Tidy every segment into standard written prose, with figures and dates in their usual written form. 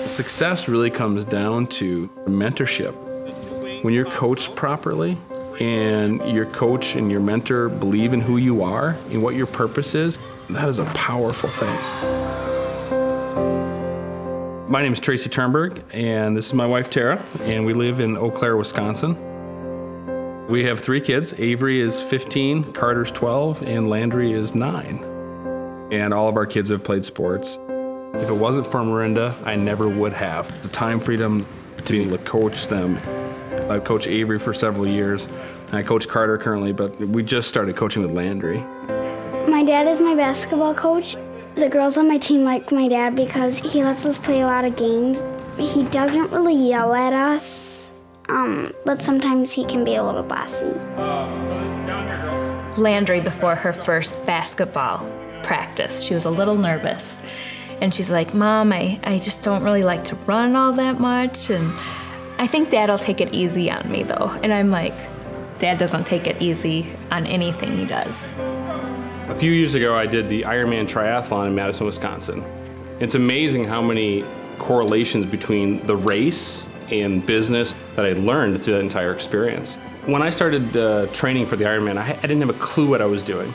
Success really comes down to mentorship. When you're coached properly and your coach and your mentor believe in who you are and what your purpose is, that is a powerful thing. My name is Tracy Ternberg, and this is my wife, Tara, and we live in Eau Claire, Wisconsin. We have 3 kids. Avery is 15, Carter's 12, and Landry is 9. And all of our kids have played sports. If it wasn't for Morinda, I never would have. The time freedom to be able to coach them. I've coached Avery for several years, and I coach Carter currently, but we just started coaching with Landry. My dad is my basketball coach. The girls on my team like my dad because he lets us play a lot of games. He doesn't really yell at us, but sometimes he can be a little bossy. Landry, before her first basketball practice, she was a little nervous. And she's like, Mom, I just don't really like to run all that much. And I think Dad will take it easy on me, though. And I'm like, Dad doesn't take it easy on anything he does. A few years ago, I did the Ironman triathlon in Madison, Wisconsin. It's amazing how many correlations between the race and business that I learned through that entire experience. When I started training for the Ironman, I didn't have a clue what I was doing.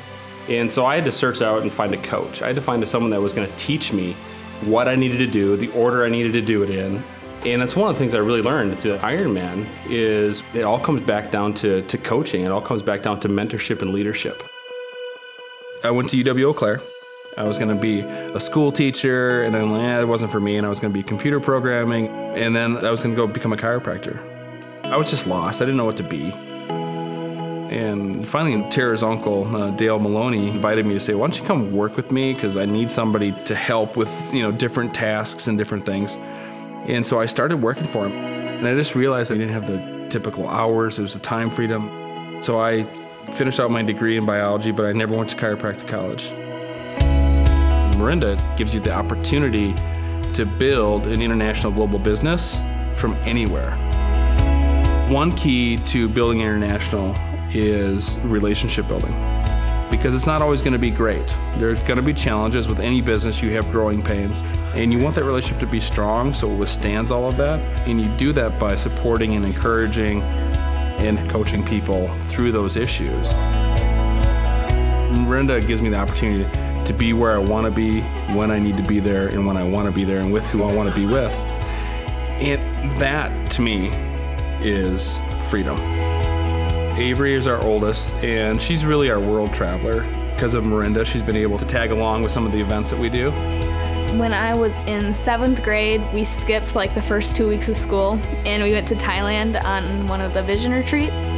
And so I had to search out and find a coach. I had to find someone that was going to teach me what I needed to do, the order I needed to do it in. And that's one of the things I really learned through the Ironman is it all comes back down to coaching. It all comes back down to mentorship and leadership. I went to UW Eau Claire. I was going to be a school teacher, and then it wasn't for me, and I was going to be computer programming, and then I was going to go become a chiropractor. I was just lost. I didn't know what to be. And finally, Tara's uncle, Dale Maloney, invited me to say, why don't you come work with me, because I need somebody to help with different tasks and different things. And so I started working for him, and I just realized I didn't have the typical hours. It was the time freedom. So I finished out my degree in biology, but I never went to chiropractic college. Morinda gives you the opportunity to build an international global business from anywhere. One key to building international is relationship building, because it's not always going to be great. There's going to be challenges with any business. You have growing pains, and you want that relationship to be strong so it withstands all of that, and you do that by supporting and encouraging and coaching people through those issues. Morinda gives me the opportunity to be where I want to be, when I need to be there, and when I want to be there, and with who I want to be with. And that, to me, is freedom. Avery is our oldest, and she's really our world traveler. Because of Morinda, she's been able to tag along with some of the events that we do. When I was in 7th grade, we skipped like the first 2 weeks of school, and we went to Thailand on one of the vision retreats.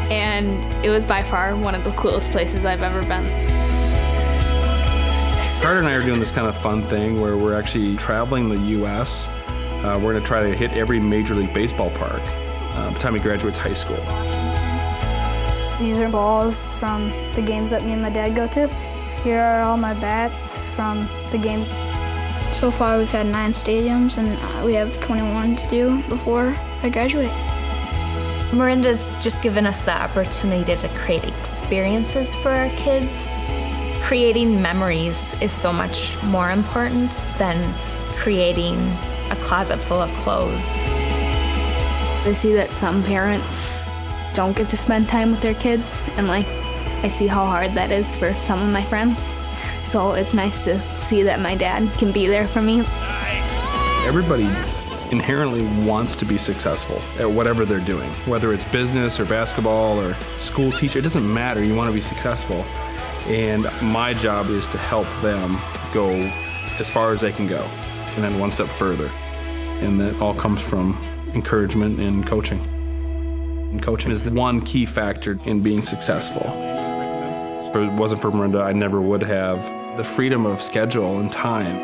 And it was by far one of the coolest places I've ever been. Carter and I are doing this kind of fun thing where we're actually traveling the U.S. We're going to try to hit every Major League Baseball park by the time he graduates high school. These are balls from the games that me and my dad go to. Here are all my bats from the games. So far we've had 9 stadiums, and we have 21 to do before I graduate. Morinda's just given us the opportunity to create experiences for our kids. Creating memories is so much more important than creating a closet full of clothes. I see that some parents don't get to spend time with their kids, and I see how hard that is for some of my friends. So it's nice to see that my dad can be there for me. Everybody inherently wants to be successful at whatever they're doing, whether it's business or basketball or school teacher, it doesn't matter, you want to be successful. And my job is to help them go as far as they can go, and then one step further. And that all comes from encouragement and coaching. And coaching is the one key factor in being successful. If it wasn't for Morinda, I never would have the freedom of schedule and time.